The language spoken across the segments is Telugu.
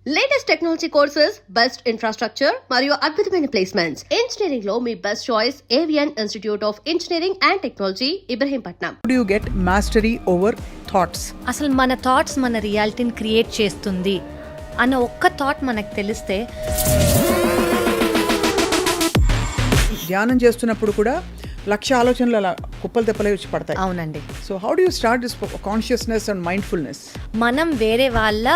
Latest technology courses, best infrastructure మరియు అద్భుతమైన ప్లేస్మెంట్స్. ఇంజనీరింగ్ లో మీ best choice Avian institute of engineering and technology, Ibrahimpatnam. How do you get mastery over thoughts? అసలు మన థాట్స్ మన రియాలిటీని క్రియేట్ చేస్తుంది అన్న ఒక్క థాట్ మనకు తెలిస్తే ధ్యానం చేస్తున్నప్పుడు కూడా లక్ష ఆలోచనలు అలా కుప్పలు తెప్పలే వచ్చి పడతాయి. అవునండి. So how do you start this consciousness and mindfulness? మనం వేరే వాళ్ళ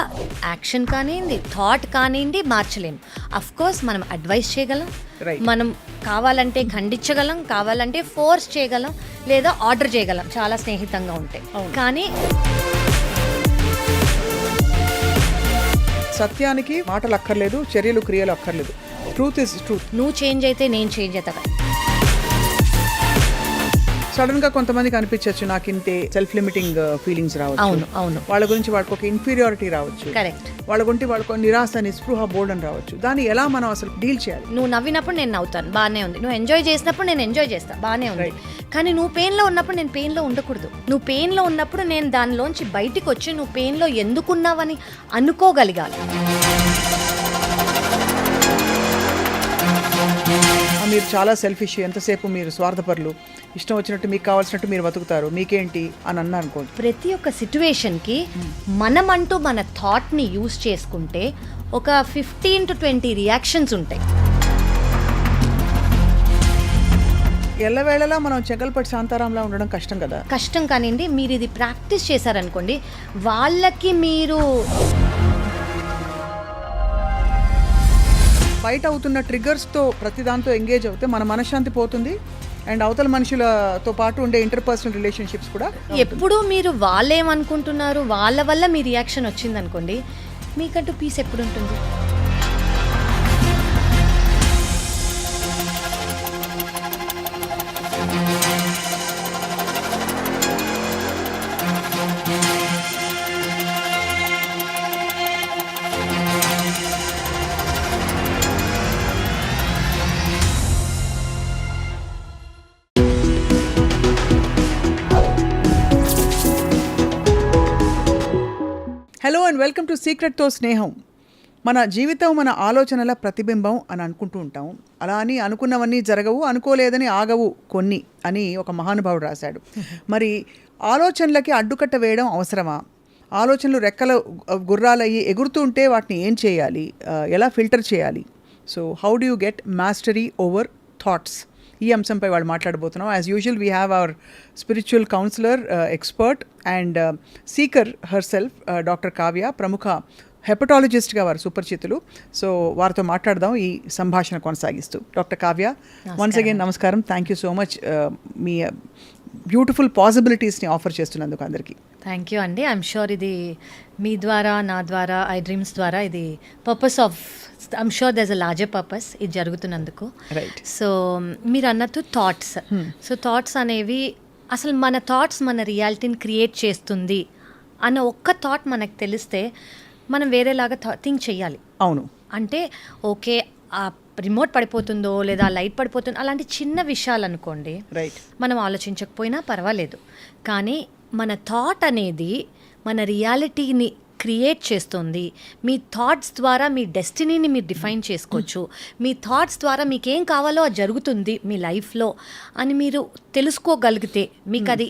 యాక్షన్ కానివ్వండి, థాట్ కానివ్వండి మార్చలేం. అఫ్ కోర్స్ మనం అడ్వైస్ చేయగలం, Right. మనం కావాలంటే ఖండించగలం, కావాలంటే ఫోర్స్ చేయగలం, లేదా ఆర్డర్ చేయగలం చాలా స్నేహితంగా ఉంటే. కానీ సత్యానికి మాటలు అక్కర్లేదు, చర్యలు క్రియలు అక్కర్లేదు. Truth is truth. నువ్వు చేంజ్ అయితే నేను చేంజ్ అవుతా. సడన్ గా కొంతమందికి అనిపించవచ్చు నాకు ఇంతే సెల్ఫ్ లిమిటింగ్ ఫీలింగ్స్ రావచ్చు. అవును అవును వాళ్ళ గురించి వాళ్ళకి ఒక ఇన్ఫీరియారిటీ రావచ్చు. కరెక్ట్. వాళ్ళ గురించి వాళ్ళకు నిరాశ, నిస్పృహ, బోర్డన్ రావచ్చు. దాన్ని ఎలా మనం అసలు డీల్ చేయాలి? నువ్వు నవ్వినప్పుడు నేను నవ్వుతాను, బాగానే ఉంది. నువ్వు ఎంజాయ్ చేసినప్పుడు నేను ఎంజాయ్ చేస్తాను, బాగానే ఉంది. కానీ నువ్వు పెయిన్లో ఉన్నప్పుడు నేను పెయిన్లో ఉండకూడదు. నువ్వు పెయిన్లో ఉన్నప్పుడు నేను దానిలోంచి బయటికి వచ్చి నువ్వు పెయిన్లో ఎందుకున్నావని అనుకోగలిగాలి. మీరు చాలా సెల్ఫిష్, ఎంతసేపు మీరు స్వార్థపరులు, ఇష్టం వచ్చినట్టు మీకు కావాల్సినట్టు మీరు బతుకుతారు, మీకేంటి అని అన్నా అనుకోండి. ప్రతి ఒక్క సిచ్యువేషన్కి మనమంటూ మన థాట్ని యూజ్ చేసుకుంటే ఒక 15 to 20 రియాక్షన్స్ ఉంటాయి. ఎల్లవేళలా మనం చెగల్పట్టి శాంతారాంలా ఉండడం కష్టం కదా. కష్టం కానివ్వండి, మీరు ఇది ప్రాక్టీస్ చేశారనుకోండి, వాళ్ళకి మీరు బయట అవుతున్న ట్రిగర్స్తో ప్రతి దాంతో ఎంగేజ్ అవుతే మన మనశ్శాంతి పోతుంది. అండ్ అవతల మనుషులతో పాటు ఉండే ఇంటర్పర్సనల్ రిలేషన్షిప్స్ కూడా. ఎప్పుడు మీరు వాళ్ళేమనుకుంటున్నారు, వాళ్ళ వల్ల మీ రియాక్షన్ వచ్చిందనుకోండి, మీకంటూ పీస్ ఎప్పుడు ఉంటుంది? హలో అండ్ వెల్కమ్ టు సీక్రెట్తో స్నేహం. మన జీవితం మన ఆలోచనల ప్రతిబింబం అని అనుకుంటూ ఉంటాం. అలా అని అనుకున్నవన్నీ జరగవు, అనుకోలేదని ఆగవు కొన్ని అని ఒక మహానుభావుడు రాశాడు. మరి ఆలోచనలకి అడ్డుకట్ట వేయడం అవసరమా? ఆలోచనలు రెక్కల గుర్రాలయ్యి ఎగురుతూ ఉంటే వాటిని ఏం చేయాలి, ఎలా ఫిల్టర్ చేయాలి? So how do you get mastery over thoughts? ఈ అంశంపై వాళ్ళు మాట్లాడబోతున్నాం. As usual we have our spiritual counsellor, expert and seeker herself, doctor Kavya, ప్రముఖ హెపటాలజిస్ట్గా వారు సుపరిచితులు. సో వారితో మాట్లాడదాం ఈ సంభాషణ కొనసాగిస్తూ. డాక్టర్ కావ్య, వన్స్ అగైన్ నమస్కారం. థ్యాంక్ యూ సో మచ్ మీ బ్యూటిఫుల్ పాసిబిలిటీస్ని ఆఫర్ చేస్తున్నందుకు అందరికీ. థ్యాంక్ యూ అండి. ఐఎమ్ షూర్ ఇది మీ ద్వారా, నా ద్వారా, ఐ డ్రీమ్స్ ద్వారా ఇది purpose of, I'm sure there is a larger purpose ఇది జరుగుతున్నందుకు. రైట్. సో మీరు అన్నట్టు థాట్స్. సో థాట్స్ అనేవి అసలు మన థాట్స్ మన రియాలిటీని క్రియేట్ చేస్తుంది అన్న ఒక్క థాట్ మనకు తెలిస్తే మనం వేరేలాగా థింక్ చేయాలి. అవును. అంటే ఓకే, ఆ రిమోట్ పడిపోతుందో లేదా లైట్ పడిపోతుందో అలాంటి చిన్న విషయాలు అనుకోండి, రైట్, మనం ఆలోచించకపోయినా పర్వాలేదు. కానీ మన థాట్ అనేది మన రియాలిటీని క్రియేట్ చేస్తుంది. మీ థాట్స్ ద్వారా మీ డెస్టినీని మీరు డిఫైన్ చేసుకోవచ్చు. మీ థాట్స్ ద్వారా మీకేం కావాలో అది జరుగుతుంది మీ లైఫ్లో అని మీరు తెలుసుకోగలిగితే, మీకు అది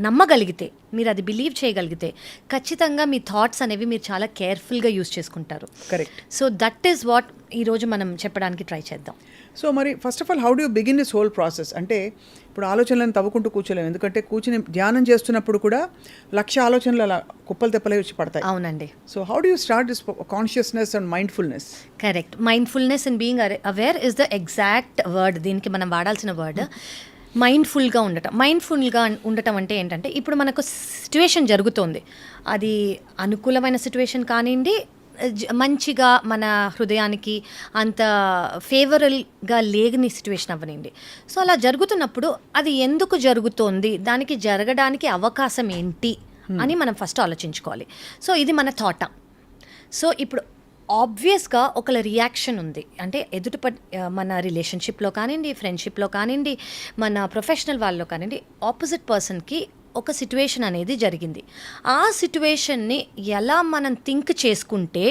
నమ్మగలిగితే, మీరు అది బిలీవ్ చేయగలిగితే ఖచ్చితంగా మీ థాట్స్ అనేవి మీరు చాలా కేర్ఫుల్గా యూజ్ చేసుకుంటారు. Correct. So that is what ఈరోజు మనం చెప్పడానికి ట్రై చేద్దాం. సో మరి first of all how do you begin this whole process? అంటే ఇప్పుడు ఆలోచనలను తవ్వుకుంటూ కూర్చోలేము, ఎందుకంటే కూర్చుని ధ్యానం చేస్తున్నప్పుడు కూడా లక్ష ఆలోచనలు అలా కుప్పలు తెప్పలే వచ్చి పడతాయి. అవునండి. So how do you start this consciousness and mindfulness? Correct. Mindfulness and being aware is the exact word. దీనికి మనం వాడాల్సిన వర్డ్ మైండ్ఫుల్గా ఉండటం. మైండ్ఫుల్గా ఉండటం అంటే ఏంటంటే, ఇప్పుడు మనకు సిచ్యువేషన్ జరుగుతోంది, అది అనుకూలమైన సిచ్యువేషన్ కానివ్వండి, మంచిగా మన హృదయానికి అంత ఫేవరబుల్గా లేని సిచ్యువేషన్ అవ్వనండి. సో అలా జరుగుతున్నప్పుడు అది ఎందుకు జరుగుతోంది, దానికి జరగడానికి అవకాశం ఏంటి అని మనం ఫస్ట్ ఆలోచించుకోవాలి. సో ఇది మన థాటా. సో ఇప్పుడు ఆబ్వియస్గా ఒకళ్ళ రియాక్షన్ ఉంది అంటే మన రిలేషన్షిప్లో కానివ్వండి, ఫ్రెండ్షిప్లో కానివ్వండి, మన ప్రొఫెషనల్ వాళ్ళలో కానివ్వండి, ఆపోజిట్ పర్సన్కి ఒక సిట్యువేషన్ అనేది జరిగింది. ఆ సిట్యువేషన్ని ఎలా మనం థింక్ చేసుకుంటే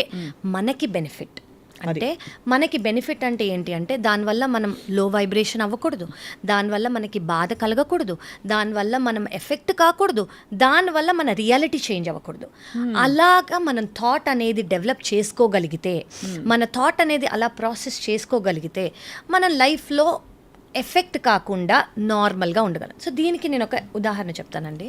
మనకి బెనిఫిట్ అంటే, మనకి బెనిఫిట్ అంటే ఏంటి అంటే, దానివల్ల మనం లో వైబ్రేషన్ అవ్వకూడదు, దానివల్ల మనకి బాధ కలగకూడదు, దానివల్ల మనం ఎఫెక్ట్ కాకూడదు, దానివల్ల మన రియాలిటీ చేంజ్ అవ్వకూడదు. అలాగా మనం థాట్ అనేది డెవలప్ చేసుకోగలిగితే, మన థాట్ అనేది అలా ప్రాసెస్ చేసుకోగలిగితే మన లైఫ్లో ఎఫెక్ట్ కాకుండా నార్మల్గా ఉండగలం. సో దీనికి నేను ఒక ఉదాహరణ చెప్తానండి.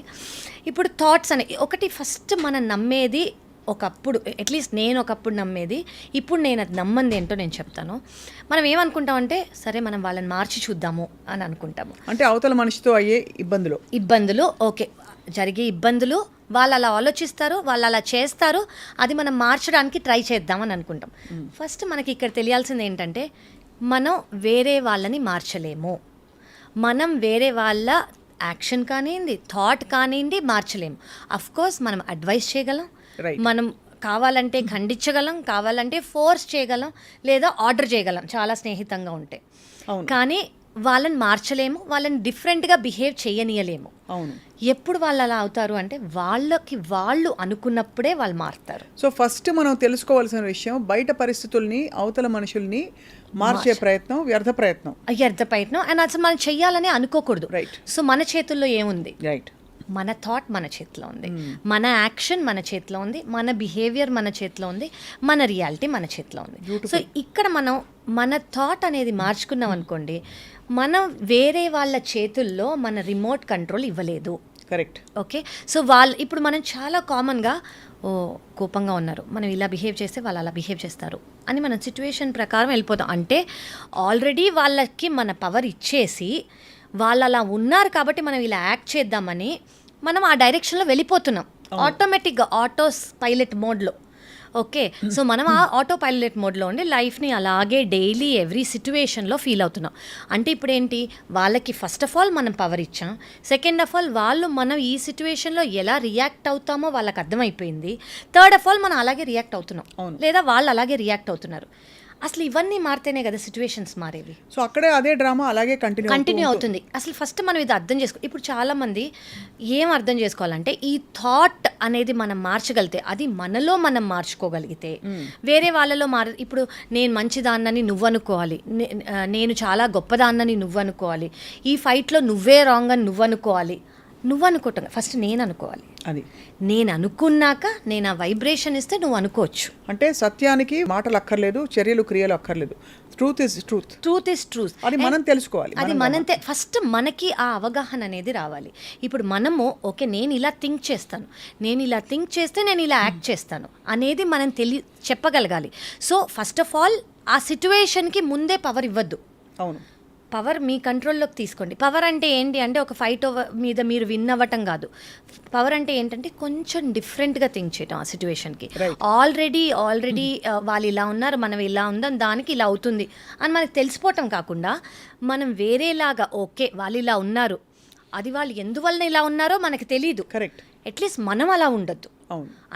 ఇప్పుడు థాట్స్ అనే ఒకటి ఫస్ట్ మనం నమ్మేది, ఒకప్పుడు అట్లీస్ట్ నేను ఒకప్పుడు నమ్మేది, ఇప్పుడు నేను అది నమ్మంది ఏంటో నేను చెప్తాను. మనం ఏమనుకుంటామంటే, సరే మనం వాళ్ళని మార్చి చూద్దాము అని అనుకుంటాము. అంటే అవతల మనిషితో అయ్యే ఇబ్బందులు ఓకే, జరిగే ఇబ్బందులు, వాళ్ళు అలా ఆలోచిస్తారు, వాళ్ళు అలా చేస్తారు, అది మనం మార్చడానికి ట్రై చేద్దామని అనుకుంటాం. ఫస్ట్ మనకి ఇక్కడ తెలియాల్సింది ఏంటంటే, మనం వేరే వాళ్ళని మార్చలేము. మనం వేరే వాళ్ళ యాక్షన్ కానివ్వండి, థాట్ కానివ్వండి మార్చలేము. అఫ్కోర్స్ మనం అడ్వైస్ చేయగలం, మనం కావాలంటే ఖండించగలం, కావాలంటే ఫోర్స్ చేయగలం, లేదా ఆర్డర్ చేయగలం చాలా స్నేహితంగా ఉంటే. కానీ వాళ్ళని మార్చలేము, వాళ్ళని డిఫరెంట్గా బిహేవ్ చేయనీయలేము. అవును. ఎప్పుడు వాళ్ళు అలా అవుతారు అంటే, వాళ్ళు అనుకున్నప్పుడే వాళ్ళు మారుతారు. సో ఫస్ట్ మనం తెలుసుకోవాల్సిన విషయం, బయట పరిస్థితుల్ని, అవతల మనుషుల్ని మార్చే ప్రయత్నం వ్యర్థ ప్రయత్నం అండ్ అసలు మనం చెయ్యాలని అనుకోకూడదు. రైట్. సో మన చేతుల్లో ఏముంది? రైట్. మన థాట్ మన చేతిలో ఉంది, మన యాక్షన్ మన చేతిలో ఉంది, మన బిహేవియర్ మన చేతిలో ఉంది, మన రియాలిటీ మన చేతిలో ఉంది. సో ఇక్కడ మనం మన థాట్ అనేది మార్చుకున్నాం అనుకోండి, మనం వేరే వాళ్ళ చేతుల్లో మన రిమోట్ కంట్రోల్ ఇవ్వలేదు. కరెక్ట్. ఓకే. సో ఇప్పుడు మనం చాలా కామన్గా కోపంగా ఉన్నారు, మనం ఇలా బిహేవ్ చేస్తే వాళ్ళు అలా బిహేవ్ చేస్తారు అని మనం సిచ్యువేషన్ ప్రకారం వెళ్ళిపోతాం. అంటే ఆల్రెడీ వాళ్ళకి మన పవర్ ఇచ్చేసి, వాళ్ళు అలా ఉన్నారు కాబట్టి మనం ఇలా యాక్ట్ చేద్దామని మనం ఆ డైరెక్షన్లో వెళ్ళిపోతున్నాం ఆటోమేటిక్గా, పైలట్ మోడ్లో. ఓకే. సో మనం ఆ ఆటో పైలట్ మోడ్లో ఉండి లైఫ్ని అలాగే డైలీ ఎవ్రీ సిచ్యువేషన్లో ఫీల్ అవుతున్నాం. అంటే ఇప్పుడు ఏంటి, వాళ్ళకి ఫస్ట్ ఆఫ్ ఆల్ మనం పవర్ ఇచ్చాం, సెకండ్ ఆఫ్ ఆల్ వాళ్ళు మనం ఈ సిచ్యువేషన్లో ఎలా రియాక్ట్ అవుతామో వాళ్ళకి అర్థమైపోయింది, థర్డ్ ఆఫ్ ఆల్ మనం అలాగే రియాక్ట్ అవుతున్నాం, లేదా వాళ్ళు అలాగే రియాక్ట్ అవుతున్నారు. అసలు ఇవన్నీ మారితేనే కదా సిచ్యువేషన్స్ మారేవి. సో అక్కడే అదే డ్రామా అలాగే కంటిన్యూ అవుతుంది. అసలు ఫస్ట్ మనం ఇది అర్థం ఇప్పుడు చాలామంది ఏం అర్థం చేసుకోవాలంటే, ఈ థాట్ అనేది మనం మార్చగలిగితే, అది మనలో మనం మార్చుకోగలిగితే, వేరే వాళ్ళలో ఇప్పుడు నేను మంచిదాన్నని నువ్వు అనుకోవాలి, నేను చాలా గొప్పదాన్నని నువ్వు అనుకోవాలి, ఈ ఫైట్లో నువ్వే రాంగ్ అని నువ్వు అనుకోవాలి. నువ్వు అనుకోవటం ఫస్ట్ నేను అనుకోవాలి. అది నేను అనుకున్నాక నేను ఆ వైబ్రేషన్ ఇస్తే నువ్వు అనుకోవచ్చు. అంటే సత్యానికి మాటలు అక్కర్లేదు, చర్యలు క్రియలు అక్కర్లేదు. Truth is truth. అది మనం తెలుసుకోవాలి. అది మనం ఫస్ట్ మనకి ఆ అవగాహన అనేది రావాలి. ఇప్పుడు మనము ఓకే, నేను ఇలా థింక్ చేస్తాను, నేను ఇలా థింక్ చేస్తే నేను ఇలా యాక్ట్ చేస్తాను అనేది మనం చెప్పగలగాలి. సో ఫస్ట్ ఆఫ్ ఆల్ ఆ సిచ్యువేషన్కి ముందే పవర్ ఇవ్వద్దు. అవును. పవర్ మీ కంట్రోల్లోకి తీసుకోండి. పవర్ అంటే ఏంటి అంటే, ఒక ఫైట్ మీద మీరు విన్ అవ్వటం కాదు. పవర్ అంటే ఏంటంటే కొంచెం డిఫరెంట్గా థింక్ చేయటం ఆ సిచ్యువేషన్కి. ఆల్రెడీ వాళ్ళు ఇలా ఉన్నారు, మనం ఇలా ఉందాం, దానికి ఇలా అవుతుంది అని మనకు తెలిసిపోవటం కాకుండా, మనం వేరేలాగా ఓకే వాళ్ళు ఇలా ఉన్నారు, అది వాళ్ళు ఎందువలన ఇలా ఉన్నారో మనకు తెలియదు. కరెక్ట్. అట్లీస్ట్ మనం అలా ఉండొద్దు.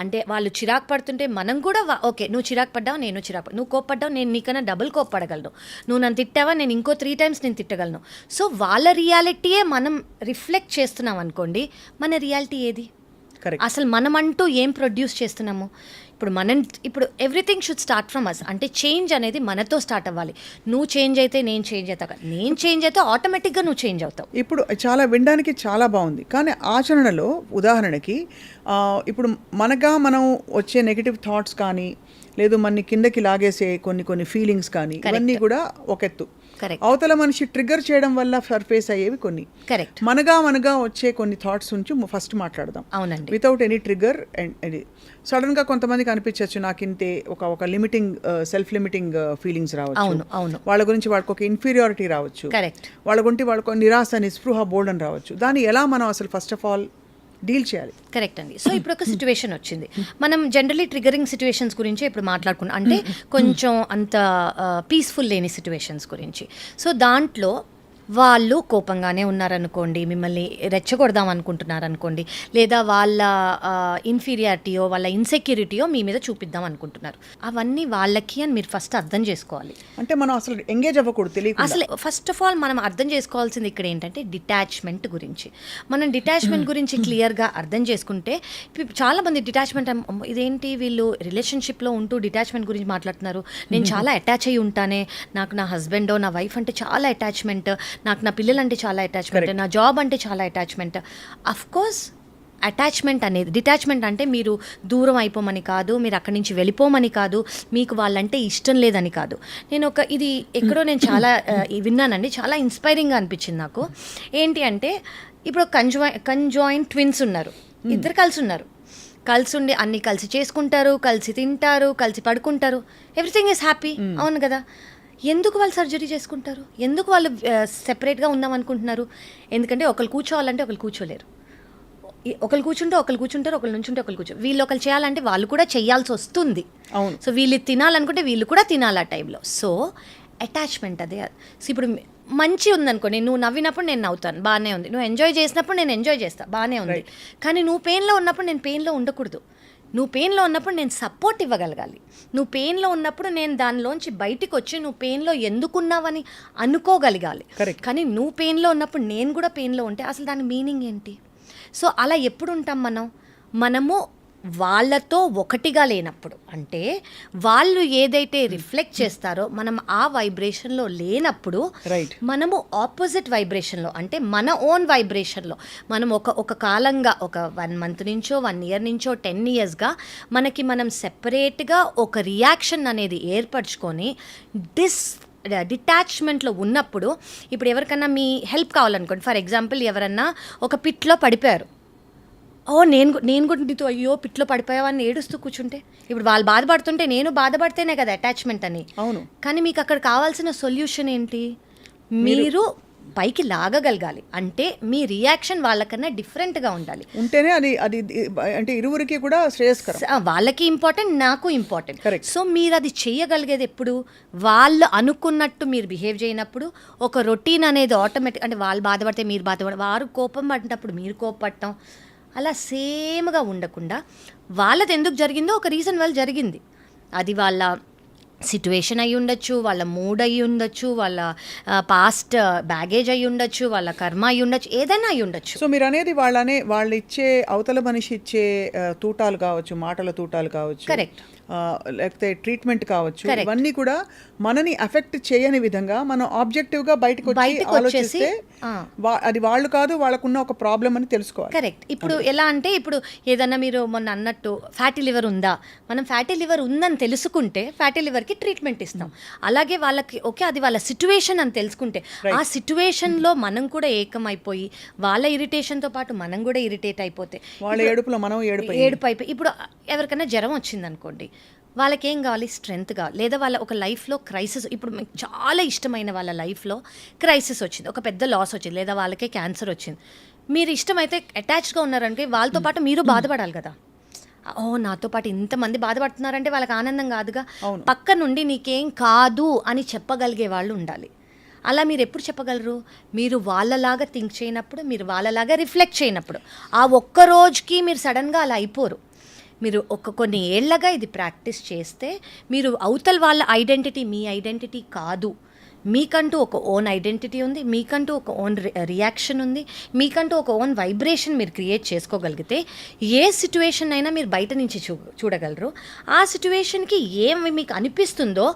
అంటే వాళ్ళు చిరాకు పడుతుంటే మనం కూడా ఓకే, నువ్వు చిరాకు పడ్డావు, నేను చిరాకు నువ్వు కోప్పడ్డావు, నేను నీకన్నా డబుల్ కోప్పడగలను, నువ్వు నన్ను తిట్టావా, నేను ఇంకో 3 times నేను తిట్టగలను. సో వాళ్ళ రియాలిటీయే మనం రిఫ్లెక్ట్ చేస్తున్నాం అనుకోండి, మన రియాలిటీ ఏది? అసలు మనం అంటూ ఏం ప్రొడ్యూస్ చేస్తున్నాము? ఇప్పుడు everything should start from us. అంటే చేంజ్ అనేది మనతో స్టార్ట్ అవ్వాలి. నువ్వు చేంజ్ అయితే నేను చేంజ్ అవుతా, నేను చేంజ్ అయితే ఆటోమేటిక్గా నువ్వు చేంజ్ అవుతావు. ఇప్పుడు చాలా వినడానికి చాలా బాగుంది, కానీ ఆచరణలో ఉదాహరణకి ఇప్పుడు మనం వచ్చే నెగిటివ్ థాట్స్ కానీ, లేదు మన కిందకి లాగేసే కొన్ని ఫీలింగ్స్ కానీ, ఇవన్నీ కూడా ఒక ఎత్తు. అవతల మనిషి ట్రిగ్గర్ చేయడం వల్ల సర్ఫేస్ అయ్యేవి కొన్ని. కరెక్ట్. మనగా వచ్చే కొన్ని థాట్స్ నుంచి ఫస్ట్ మాట్లాడదాం. అవునండి. Without any trigger. And sudden గా కొంతమందికి అనిపించవచ్చు, నాకు ఇంతే ఒక లిమిటింగ్, సెల్ఫ్ లిమిటింగ్ ఫీలింగ్స్ రావచ్చు. వాళ్ళ గురించి వాళ్ళకి ఒక ఇన్ఫీరియారిటీ రావచ్చు. వాళ్ళ గురించి వాళ్ళకు నిరాశ, నిస్పృహ, బోల్డన్ రావచ్చు. దాన్ని ఎలా మనం అసలు ఫస్ట్ ఆఫ్ ఆల్ డీల్ చేయాలి? కరెక్ట్ అండి. సో ఇప్పుడు ఒక సిచ్యువేషన్ వచ్చింది, మనం జనరలీ ట్రిగరింగ్ సిచ్యువేషన్స్ గురించి ఇప్పుడు మాట్లాడుకున్నాం, అంటే కొంచెం అంత పీస్ఫుల్ లేని సిచ్యువేషన్స్ గురించి. సో దాంట్లో వాళ్ళు కోపంగానే ఉన్నారనుకోండి, మిమ్మల్ని రెచ్చగొడదాం అనుకుంటున్నారనుకోండి, లేదా వాళ్ళ ఇన్ఫీరియారిటీయో వాళ్ళ ఇన్సెక్యూరిటీయో మీ మీద చూపిద్దాం అనుకుంటున్నారు. అవన్నీ వాళ్ళకి అని మీరు ఫస్ట్ అర్థం చేసుకోవాలి. అంటే మనం అసలు ఎంగేజ్ అవ్వకూడదు, తెలియదు అసలు ఫస్ట్ ఆఫ్ ఆల్ మనం అర్థం చేసుకోవాల్సింది ఇక్కడ ఏంటంటే డిటాచ్మెంట్ గురించి. మనం డిటాచ్మెంట్ గురించి క్లియర్గా అర్థం చేసుకుంటే, చాలా మంది డిటాచ్మెంట్ ఇదేంటి వీళ్ళు రిలేషన్షిప్లో ఉంటూ డిటాచ్మెంట్ గురించి మాట్లాడుతున్నారు, నేను చాలా అటాచ్ అయ్యి ఉంటానే, నాకు నా హస్బెండో నా వైఫ్ అంటే చాలా అటాచ్మెంట్, నాకు నా పిల్లలంటే చాలా అటాచ్మెంట్, నా జాబ్ అంటే చాలా అటాచ్మెంట్. అఫ్ కోర్స్ అటాచ్మెంట్ అనేది, డిటాచ్మెంట్ అంటే మీరు దూరం అయిపోమని కాదు, మీరు అక్కడి నుంచి వెళ్ళిపోమని కాదు, మీకు వాళ్ళంటే ఇష్టం లేదని కాదు. నేను ఇది ఎక్కడో నేను చాలా విన్నానండి, చాలా ఇన్స్పైరింగ్గా అనిపించింది నాకు. ఏంటి అంటే ఇప్పుడు కంజాయిన్ ట్విన్స్ ఉన్నారు, ఇద్దరు కలిసి ఉన్నారు, కలిసి ఉండి అన్ని కలిసి చేసుకుంటారు, కలిసి తింటారు, కలిసి పడుకుంటారు, ఎవ్రీథింగ్ ఈజ్ హ్యాపీ, అవును కదా. ఎందుకు వాళ్ళు సర్జరీ చేసుకుంటారు? ఎందుకు వాళ్ళు సెపరేట్గా ఉందాం అనుకుంటున్నారు? ఎందుకంటే ఒకరు కూర్చోవాలంటే ఒకరు కూర్చోలేరు, ఒకరు కూర్చుంటే ఒకరు కూర్చుంటారు, ఒకరు నుంచుంటే ఒకరు కూర్చోరు. వీళ్ళు ఒకరు చేయాలంటే వాళ్ళు కూడా చేయాల్సి వస్తుంది. అవును. సో వీళ్ళు తినాలనుకుంటే వీళ్ళు కూడా తినాలి ఆ టైంలో. సో అటాచ్మెంట్ అదే. సో ఇప్పుడు మంచి ఉందనుకోండి, నువ్వు నవ్వినప్పుడు నేను నవ్వుతాను, బాగానే ఉంది. నువ్వు ఎంజాయ్ చేసినప్పుడు నేను ఎంజాయ్ చేస్తాను, బాగానే ఉంది. కానీ నువ్వు పెయిన్లో ఉన్నప్పుడు నేను పెయిన్లో ఉండకూడదు. నువ్వు పెయిన్లో ఉన్నప్పుడు నేను సపోర్ట్ ఇవ్వగలగాలి. నువ్వు పెయిన్లో ఉన్నప్పుడు నేను దానిలోంచి బయటికి వచ్చి నువ్వు పెయిన్లో ఎందుకున్నావని అనుకోగలగాలి. కానీ నువ్వు పెయిన్లో ఉన్నప్పుడు నేను కూడా పెయిన్లో ఉంటే అసలు దాని మీనింగ్ ఏంటి? సో అలా ఎప్పుడు ఉంటాం మనము వాళ్ళతో ఒకటిగా లేనప్పుడు, అంటే వాళ్ళు ఏదైతే రిఫ్లెక్ట్ చేస్తారో మనం ఆ వైబ్రేషన్లో లేనప్పుడు, మనము ఆపోజిట్ వైబ్రేషన్లో, అంటే మన ఓన్ వైబ్రేషన్లో మనం ఒక కాలంగా, ఒక 1 month నుంచో 1 year నుంచో 10 yearsగా మనకి మనం సెపరేట్గా ఒక రియాక్షన్ అనేది ఏర్పరచుకొని డిటాచ్మెంట్లో ఉన్నప్పుడు, ఇప్పుడు ఎవరికన్నా మీ హెల్ప్ కావాలనుకోండి, ఫర్ ఎగ్జాంపుల్ ఎవరన్నా ఒక పిట్లో పడిపోయారు, నేను కూడా నీతో అయ్యో పిట్లో పడిపోయావని ఏడుస్తూ కూర్చుంటే, ఇప్పుడు వాళ్ళు బాధపడుతుంటే నేను బాధపడితేనే కదా అటాచ్మెంట్ అని. అవును. కానీ మీకు అక్కడ కావాల్సిన సొల్యూషన్ ఏంటి? మీరు పైకి లాగగలగాలి. అంటే మీ రియాక్షన్ వాళ్ళకన్నా డిఫరెంట్గా ఉండాలి, ఉంటేనే అది అంటే ఇరువురికి కూడా శ్రేయస్కరం. వాళ్ళకి ఇంపార్టెంట్, నాకు ఇంపార్టెంట్. సో మీరు అది చేయగలిగేది ఎప్పుడు? వాళ్ళు అనుకున్నట్టు మీరు బిహేవ్ చేయనప్పుడు, ఒక రొటీన్ అనేది ఆటోమేటిక్, అంటే వాళ్ళు బాధపడితే మీరు బాధపడ, వారు కోపం పడినప్పుడు మీరు కోపపడటం, అలా సేమ్గా ఉండకుండా వాళ్ళది ఎందుకు జరిగిందో ఒక రీజన్ వాళ్ళు జరిగింది. అది వాళ్ళ సిట్యువేషన్ అయి ఉండొచ్చు, వాళ్ళ మూడ్ అయి ఉండొచ్చు, వాళ్ళ పాస్ట్ బ్యాగేజ్ అయి ఉండొచ్చు, వాళ్ళ కర్మ అయి ఉండొచ్చు, ఏదైనా అయి ఉండొచ్చు. సో మీరు అనేది వాళ్ళు ఇచ్చే, అవతల మనిషి ఇచ్చే తూటాలు కావచ్చు, మాటల తూటాలు కావచ్చు, కరెక్ట్, లేకపోతే ట్రీట్మెంట్ కావచ్చు, ఇవన్నీ కూడా మనని అఫెక్ట్ చేయని విధంగా మనం ఆబ్జెక్టివ్గా బయటకు వచ్చి అది వాళ్ళు కాదు, వాళ్ళకున్న ఒక ప్రాబ్లం అని తెలుసుకోవాలి. కరెక్ట్. ఇప్పుడు ఎలా అంటే, ఇప్పుడు ఏదన్నా మీరు మొన్న అన్నట్టు ఫ్యాటీ లివర్ ఉందా, మనం ఫ్యాటీ లివర్ ఉందని తెలుసుకుంటే ఫ్యాటీ లివర్కి ట్రీట్మెంట్ ఇస్తాం. అలాగే వాళ్ళకి ఓకే అది వాళ్ళ సిచ్యువేషన్ అని తెలుసుకుంటే, ఆ సిచ్యువేషన్లో మనం కూడా ఏకమైపోయి వాళ్ళ ఇరిటేషన్తో పాటు మనం కూడా ఇరిటేట్ అయిపోతే, వాళ్ళ ఏడుపులో మనం ఏడుపు అయిపోయి, ఇప్పుడు ఎవరికైనా జ్వరం వచ్చింది అనుకోండి, వాళ్ళకేం కావాలి? స్ట్రెంగ్త్ కావాలి. లేదా వాళ్ళ ఒక లైఫ్లో క్రైసిస్, ఇప్పుడు మీకు చాలా ఇష్టమైన వాళ్ళ లైఫ్లో క్రైసిస్ వచ్చింది, ఒక పెద్ద లాస్ వచ్చింది, లేదా వాళ్ళకే క్యాన్సర్ వచ్చింది. మీరు ఇష్టమైతే అటాచ్డ్గా ఉన్నారంటే వాళ్ళతో పాటు మీరు బాధపడాలి కదా. నాతో పాటు ఇంతమంది బాధపడుతున్నారంటే వాళ్ళకి ఆనందం కాదుగా. పక్క నుండి నీకేం కాదు అని చెప్పగలిగే వాళ్ళు ఉండాలి. అలా మీరు ఎప్పుడు చెప్పగలరు? మీరు వాళ్ళలాగా థింక్ చేయనప్పుడు, మీరు వాళ్ళలాగా రిఫ్లెక్ట్ చేయనప్పుడు. ఆ ఒక్క రోజుకి మీరు సడన్గా అలా అయిపోరు. మీరు కొన్ని ఏళ్లగా ఇది ప్రాక్టీస్ చేస్తే, మీరు అవతల వాళ్ళ ఐడెంటిటీ మీ ఐడెంటిటీ కాదు, మీకంటూ ఒక ఓన్ ఐడెంటిటీ ఉంది, మీకంటూ ఒక ఓన్ రియాక్షన్ ఉంది, మీకంటూ ఒక ఓన్ వైబ్రేషన్ మీరు క్రియేట్ చేసుకోగలిగితే ఏ సిచ్యువేషన్ అయినా మీరు బయట నుంచి చూడగలరు. ఆ సిచ్యువేషన్కి ఏమి మీకు అనిపిస్తుందో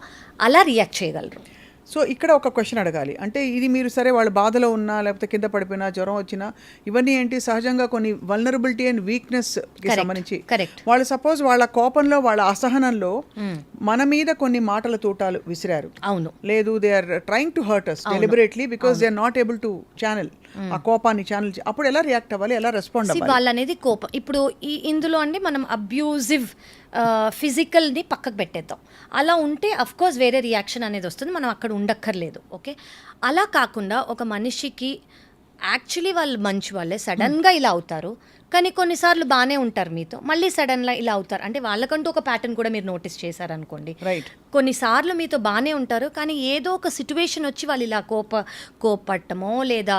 అలా రియాక్ట్ చేయగలరు. సో ఇక్కడ ఒక క్వశ్చన్ అడగాలి. అంటే ఇది మీరు సరే వాళ్ళు బాధలో ఉన్నా, లేకపోతే కింద పడిపోయినా, జ్వరం వచ్చినా, ఇవన్నీ ఏంటి సహజంగా కొన్ని వల్నరబిలిటీ అండ్ వీక్నెస్కి సంబంధించి. వాళ్ళు సపోజ్ వాళ్ళ కోపంలో, వాళ్ళ అసహనంలో మన మీద కొన్ని మాటల తూటాలు విసిరారు, అవును, లేదు they are trying to hurt us deliberately because they are not able to channel ఆ కోపాన్ని ఛానల్. అప్పుడు ఎలా రియాక్ట్ అవ్వాలి, ఎలా రెస్పాండ్ అవ్వాలి? వాళ్ళనేది కోపం. ఇప్పుడు ఇందులో అండి మనం అబ్యూజివ్ ఫిజికల్ని పక్కకు పెట్టేద్దాం. అలా ఉంటే అఫ్కోర్స్ వేరే రియాక్షన్ అనేది వస్తుంది, మనం అక్కడ ఉండక్కర్లేదు. ఓకే, అలా కాకుండా ఒక మనిషికి యాక్చువల్లీ వాళ్ళు మంచి వాళ్ళే, సడన్గా ఇలా అవుతారు. కానీ కొన్నిసార్లు బాగానే ఉంటారు మీతో, మళ్ళీ సడన్గా ఇలా అవుతారు. అంటే వాళ్ళకంటూ ఒక ప్యాటర్న్ కూడా మీరు నోటీస్ చేశారనుకోండి. రైట్. కొన్నిసార్లు మీతో బాగానే ఉంటారు, కానీ ఏదో ఒక సిచ్యువేషన్ వచ్చి వాళ్ళు ఇలా కోపట్టమో లేదా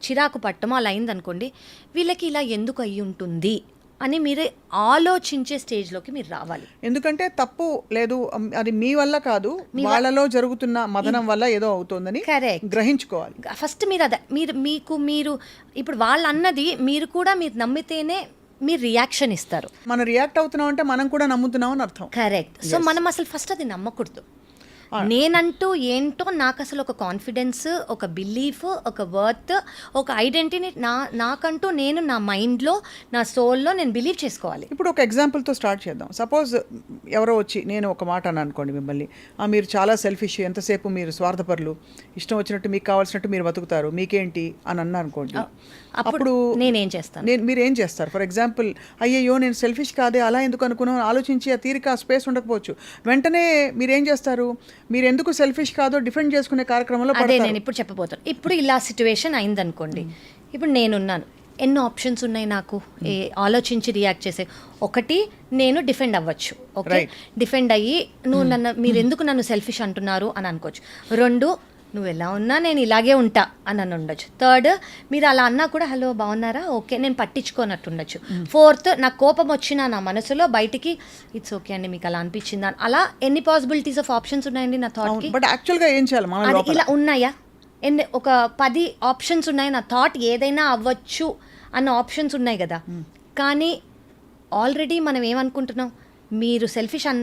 చిరాకు పట్టమో అలా అయిందనుకోండి, వీళ్ళకి ఇలా ఎందుకు అయ్యి ఉంటుంది అని మీరే ఆలోచించే స్టేజ్లోకి మీరు రావాలి. ఎందుకంటే తప్పు లేదు, అది మీ వల్ల కాదు, వాళ్ళలో జరుగుతున్న మదనం వల్ల ఏదో అవుతోందని గ్రహించుకోవాలి. ఫస్ట్ మీరు అదే మీరు ఇప్పుడు వాళ్ళు అన్నది మీరు కూడా మీరు నమ్మితేనే మీరు రియాక్షన్ ఇస్తారు. మనం రియాక్ట్ అవుతున్నాం అంటే మనం కూడా నమ్ముతున్నాం అని అర్థం. కరెక్ట్. సో మనం అసలు ఫస్ట్ అది నమ్మకూడదు. నేనంటూ ఏంటో నాకు అసలు ఒక కాన్ఫిడెన్స్, ఒక బిలీఫ్, ఒక వర్త్, ఒక ఐడెంటిటీ నాకంటూ నేను నా మైండ్లో, నా సోల్లో నేను బిలీవ్ చేసుకోవాలి. ఇప్పుడు ఒక ఎగ్జాంపుల్తో స్టార్ట్ చేద్దాం. సపోజ్ ఎవరో వచ్చి నేను ఒక మాట అని అనుకోండి మిమ్మల్ని, మీరు చాలా సెల్ఫిష్, ఎంతసేపు మీరు స్వార్థపరులు, ఇష్టం వచ్చినట్టు మీకు కావాల్సినట్టు మీరు బతుకుతారు, మీకేంటి అని అన్నారు అనుకోండి. అప్పుడు నేనేం చేస్తాను, మీరు ఏం చేస్తారు? ఫర్ ఎగ్జాంపుల్, అయ్యయ్యో నేను సెల్ఫిష్ కాదే, అలా ఎందుకు అనుకున్నాను ఆలోచించి ఆ తీరిక ఆ స్పేస్ ఉండకపోవచ్చు. వెంటనే మీరేం చేస్తారు? మీరు ఎందుకు సెల్ఫిష్ కాదో డిఫెండ్ చేసుకునే కార్యక్రమంలో అదే నేను ఇప్పుడు చెప్పబోతాను. ఇప్పుడు ఇలా సిచ్యువేషన్ అయిందనుకోండి, ఇప్పుడు నేనున్నాను, ఎన్నో ఆప్షన్స్ ఉన్నాయి నాకు ఆలోచించి రియాక్ట్ చేసే. ఒకటి, నేను డిఫెండ్ అవ్వచ్చు. ఓకే, డిఫెండ్ అయ్యి మీరు ఎందుకు నన్ను సెల్ఫిష్ అంటున్నారు అని అనుకోవచ్చు. రెండు, నువ్వు ఎలా ఉన్నా నేను ఇలాగే ఉంటా అని ఉండొచ్చు. థర్డ్, మీరు అలా అన్నా కూడా హలో బాగున్నారా, ఓకే, నేను పట్టించుకోనట్టు ఉండొచ్చు. ఫోర్త్, నాకు కోపం వచ్చినా నా మనసులో బయటికి ఇట్స్ ఓకే అండి మీకు అలా అనిపించిందా, అలా ఎన్ని పాసిబిలిటీస్ ఆఫ్ ఆప్షన్స్ ఉన్నాయండి నా థాట్కి. బట్ యాక్చువల్గా ఏం చేయాలి? అది ఇలా ఉన్నాయా, ఒక 10 ఆప్షన్స్ ఉన్నాయి, నా థాట్ ఏదైనా అవ్వచ్చు అన్న ఆప్షన్స్ ఉన్నాయి కదా. కానీ ఆల్రెడీ మనం ఏమనుకుంటున్నాం, మీరు సెల్ఫిష్